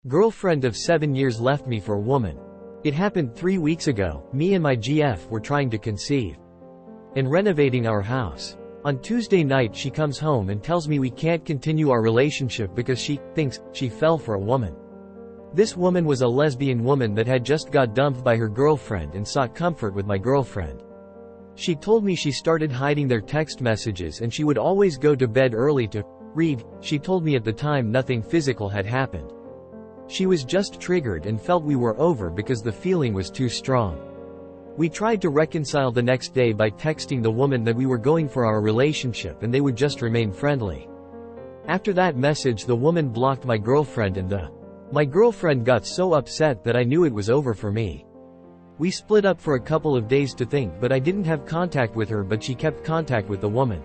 Girlfriend of 7 years left me for a woman. It happened 3 weeks ago. Me and my GF were trying to conceive and renovating our house. On Tuesday night she comes home and tells me we can't continue our relationship because she thinks she fell for a woman. This woman was a lesbian woman that had just got dumped by her girlfriend and sought comfort with my girlfriend. She told me she started hiding their text messages and she would always go to bed early to read. She told me at the time nothing physical had happened. She was just triggered and felt we were over because the feeling was too strong. We tried to reconcile the next day by texting the woman that we were going for our relationship and they would just remain friendly. After that message the woman blocked my girlfriend and my girlfriend got so upset that I knew it was over for me. We split up for a couple of days to think, but I didn't have contact with her, but she kept contact with the woman.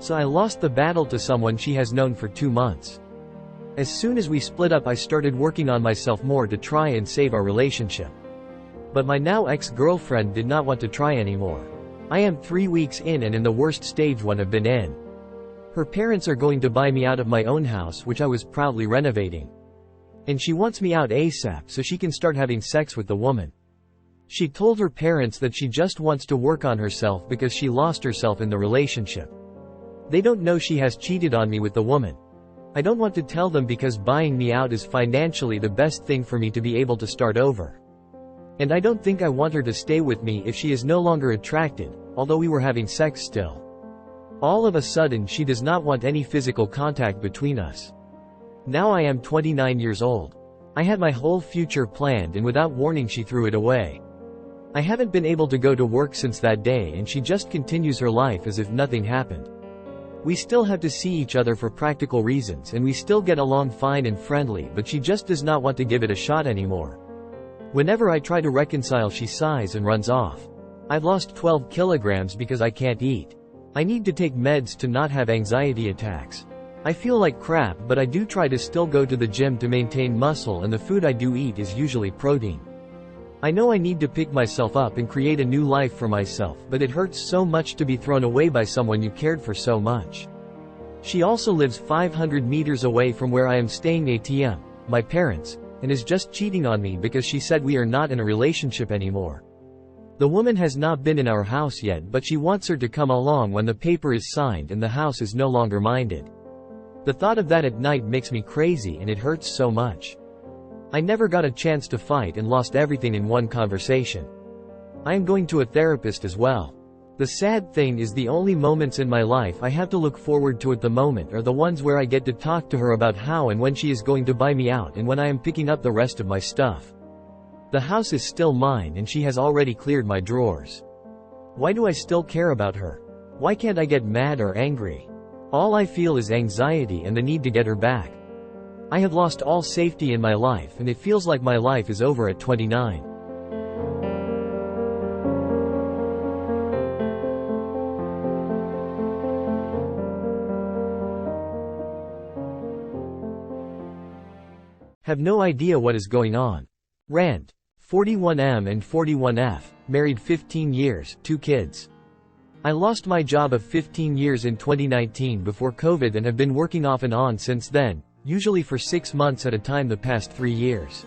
So I lost the battle to someone she has known for 2 months. As soon as we split up I started working on myself more to try and save our relationship. But my now ex-girlfriend did not want to try anymore. I am 3 weeks in and in the worst stage one have been in. Her parents are going to buy me out of my own house which I was proudly renovating. And she wants me out ASAP so she can start having sex with the woman. She told her parents that she just wants to work on herself because she lost herself in the relationship. They don't know she has cheated on me with the woman. I don't want to tell them because buying me out is financially the best thing for me to be able to start over. And I don't think I want her to stay with me if she is no longer attracted, although we were having sex still. All of a sudden she does not want any physical contact between us. Now I am 29 years old. I had my whole future planned and without warning she threw it away. I haven't been able to go to work since that day and she just continues her life as if nothing happened. We still have to see each other for practical reasons and we still get along fine and friendly, but she just does not want to give it a shot anymore. Whenever I try to reconcile she sighs and runs off. I've lost 12 kilograms because I can't eat. I need to take meds to not have anxiety attacks. I feel like crap, but I do try to still go to the gym to maintain muscle and the food I do eat is usually protein. I know I need to pick myself up and create a new life for myself, but it hurts so much to be thrown away by someone you cared for so much. She also lives 500 meters away from where I am staying ATM, my parents, and is just cheating on me because she said we are not in a relationship anymore. The woman has not been in our house yet, but she wants her to come along when the paper is signed and the house is no longer minded. The thought of that at night makes me crazy and it hurts so much. I never got a chance to fight and lost everything in one conversation. I am going to a therapist as well. The sad thing is the only moments in my life I have to look forward to at the moment are the ones where I get to talk to her about how and when she is going to buy me out and when I am picking up the rest of my stuff. The house is still mine and she has already cleared my drawers. Why do I still care about her? Why can't I get mad or angry? All I feel is anxiety and the need to get her back. I have lost all safety in my life and it feels like my life is over at 29. Have no idea what is going on. Rand. 41M and 41F, married 15 years, 2 kids. I lost my job of 15 years in 2019 before COVID and have been working off and on since then, usually for 6 months at a time the past 3 years.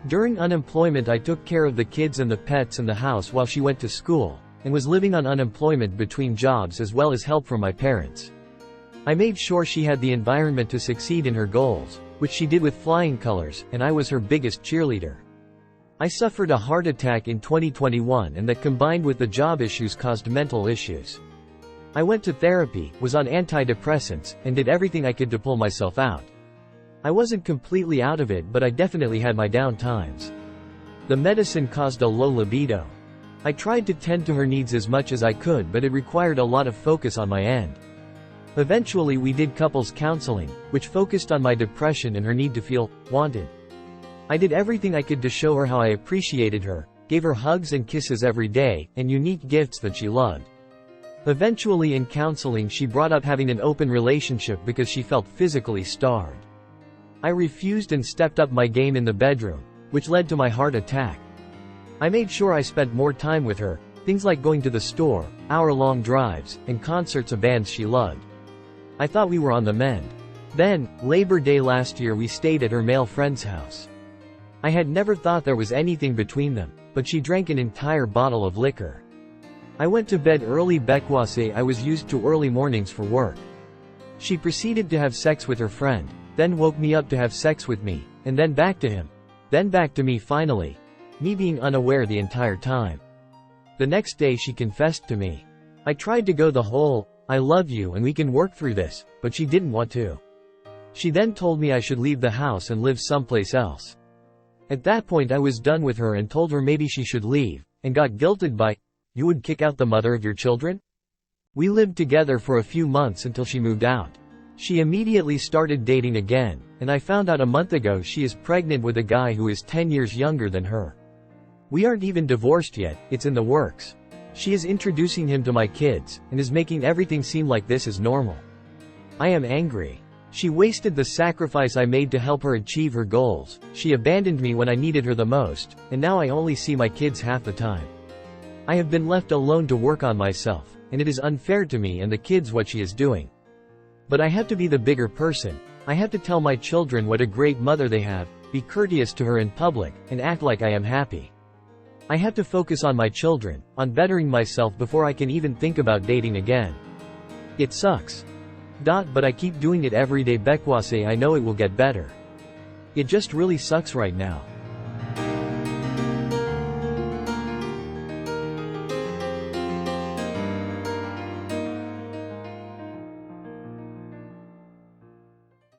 During unemployment I took care of the kids and the pets and the house while she went to school, and was living on unemployment between jobs as well as help from my parents. I made sure she had the environment to succeed in her goals, which she did with flying colors, and I was her biggest cheerleader. I suffered a heart attack in 2021 and that combined with the job issues caused mental issues. I went to therapy, was on antidepressants, and did everything I could to pull myself out. I wasn't completely out of it, but I definitely had my down times. The medicine caused a low libido. I tried to tend to her needs as much as I could, but it required a lot of focus on my end. Eventually we did couples counseling, which focused on my depression and her need to feel wanted. I did everything I could to show her how I appreciated her, gave her hugs and kisses every day, and unique gifts that she loved. Eventually in counseling she brought up having an open relationship because she felt physically starved. I refused and stepped up my game in the bedroom, which led to my heart attack. I made sure I spent more time with her, things like going to the store, hour-long drives, and concerts of bands she loved. I thought we were on the mend. Then, Labor Day last year we stayed at her male friend's house. I had never thought there was anything between them, but she drank an entire bottle of liquor. I went to bed early because I was used to early mornings for work. She proceeded to have sex with her friend, then woke me up to have sex with me, and then back to him. Then back to me finally. Me being unaware the entire time. The next day she confessed to me. I tried to go the whole, "I love you and we can work through this," but she didn't want to. She then told me I should leave the house and live someplace else. At that point I was done with her and told her maybe she should leave, and got guilted by, "You would kick out the mother of your children?" We lived together for a few months until she moved out. She immediately started dating again, and I found out a month ago she is pregnant with a guy who is 10 years younger than her. We aren't even divorced yet, it's in the works. She is introducing him to my kids, and is making everything seem like this is normal. I am angry. She wasted the sacrifice I made to help her achieve her goals, she abandoned me when I needed her the most, and now I only see my kids half the time. I have been left alone to work on myself, and it is unfair to me and the kids what she is doing. But I have to be the bigger person. I have to tell my children what a great mother they have, be courteous to her in public, and act like I am happy. I have to focus on my children, on bettering myself before I can even think about dating again. It sucks. But I keep doing it every day because I know it will get better. It just really sucks right now.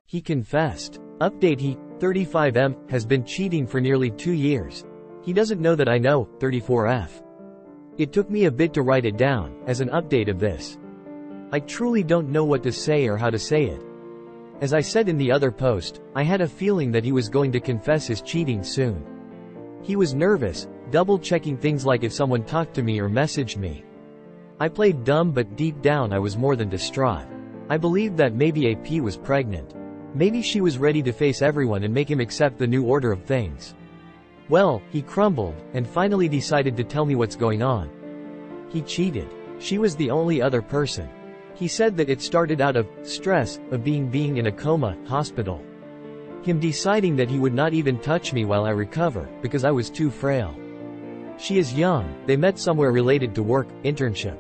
He confessed. Update: he, 35M, has been cheating for nearly 2 years. He doesn't know that I know, 34F. It took me a bit to write it down, as an update of this. I truly don't know what to say or how to say it. As I said in the other post, I had a feeling that he was going to confess his cheating soon. He was nervous, double-checking things like if someone talked to me or messaged me. I played dumb, but deep down I was more than distraught. I believed that maybe AP was pregnant. Maybe she was ready to face everyone and make him accept the new order of things. Well, he crumbled, and finally decided to tell me what's going on. He cheated. She was the only other person. He said that it started out of stress, of being in a coma, hospital. Him deciding that he would not even touch me while I recover, because I was too frail. She is young, they met somewhere related to work, internship.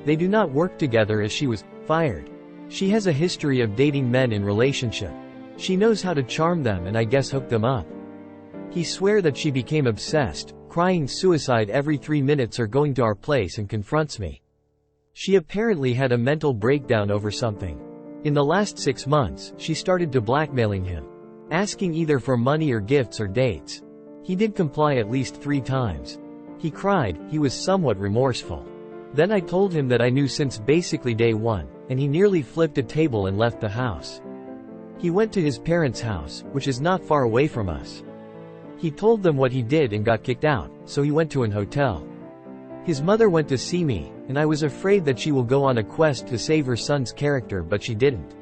They do not work together as she was fired. She has a history of dating men in relationship. She knows how to charm them and I guess hook them up. He swear that she became obsessed, crying suicide every 3 minutes or going to our place and confronts me. She apparently had a mental breakdown over something. In the last 6 months, she started to blackmailing him, asking either for money or gifts or dates. He did comply at least 3 times. He cried, he was somewhat remorseful. Then I told him that I knew since basically day 1, and he nearly flipped a table and left the house. He went to his parents' house, which is not far away from us. He told them what he did and got kicked out, so he went to an hotel. His mother went to see me, and I was afraid that she will go on a quest to save her son's character, but she didn't.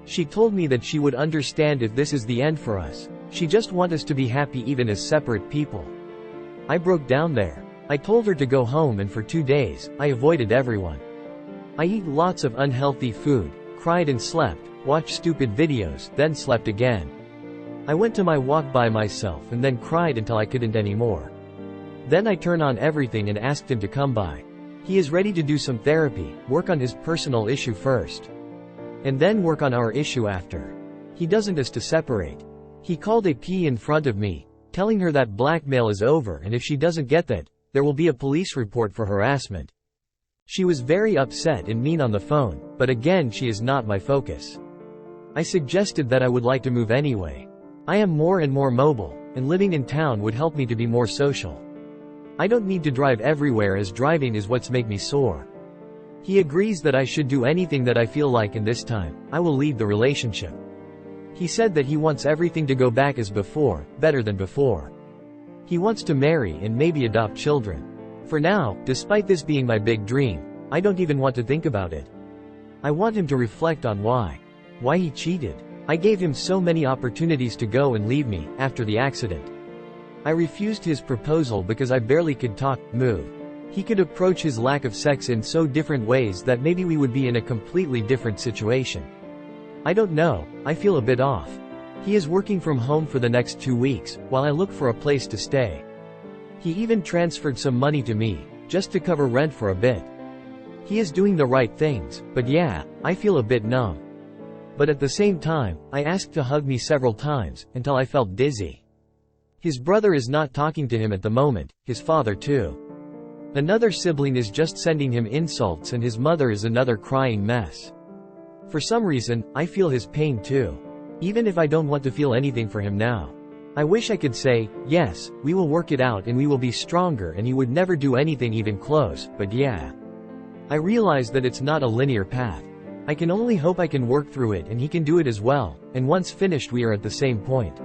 She told me that she would understand if this is the end for us. She just wants us to be happy even as separate people. I broke down there. I told her to go home, and for 2 days, I avoided everyone. I eat lots of unhealthy food, cried and slept, watched stupid videos, then slept again. I went to my walk by myself and then cried until I couldn't anymore. Then I turned on everything and asked him to come by. He is ready to do some therapy, work on his personal issue first, and then work on our issue after. He doesn't want us to separate. He called AP in front of me, telling her that blackmail is over and if she doesn't get that, there will be a police report for harassment. She was very upset and mean on the phone, but again she is not my focus. I suggested that I would like to move anyway. I am more and more mobile, and living in town would help me to be more social. I don't need to drive everywhere as driving is what's make me sore. He agrees that I should do anything that I feel like, and this time, I will leave the relationship. He said that he wants everything to go back as before, better than before. He wants to marry and maybe adopt children. For now, despite this being my big dream, I don't even want to think about it. I want him to reflect on why he cheated. I gave him so many opportunities to go and leave me, after the accident. I refused his proposal because I barely could talk, move. He could approach his lack of sex in so different ways that maybe we would be in a completely different situation. I don't know, I feel a bit off. He is working from home for the next 2 weeks, while I look for a place to stay. He even transferred some money to me, just to cover rent for a bit. He is doing the right things, but yeah, I feel a bit numb. But at the same time, I asked to hug me several times, until I felt dizzy. His brother is not talking to him at the moment, his father too. Another sibling is just sending him insults and his mother is another crying mess. For some reason, I feel his pain too. Even if I don't want to feel anything for him now. I wish I could say, yes, we will work it out and we will be stronger and he would never do anything even close, but yeah. I realize that it's not a linear path. I can only hope I can work through it and he can do it as well, and once finished we are at the same point.